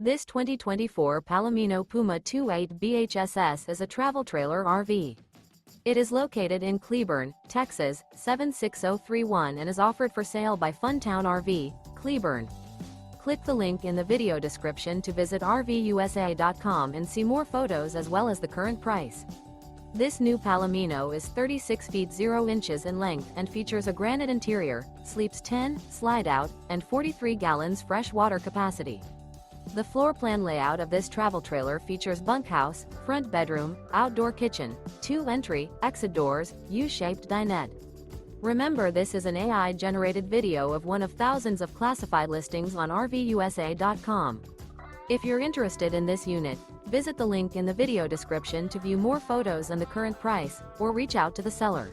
This 2024 Palomino Puma 28 BHSS is a travel trailer RV. It is located in Cleburne, Texas, 76031 and is offered for sale by Funtown RV, Cleburne. Click the link in the video description to visit RVUSA.com and see more photos as well as the current price. This new Palomino is 36 feet 0 inches in length and features a granite interior, sleeps 10, slide-out, and 43 gallons fresh water capacity. The floor plan layout of this travel trailer features bunkhouse, front bedroom, outdoor kitchen, 2 entry, exit doors, U-shaped dinette. Remember, this is an AI-generated video of one of thousands of classified listings on RVUSA.com. If you're interested in this unit, visit the link in the video description to view more photos and the current price, or reach out to the seller.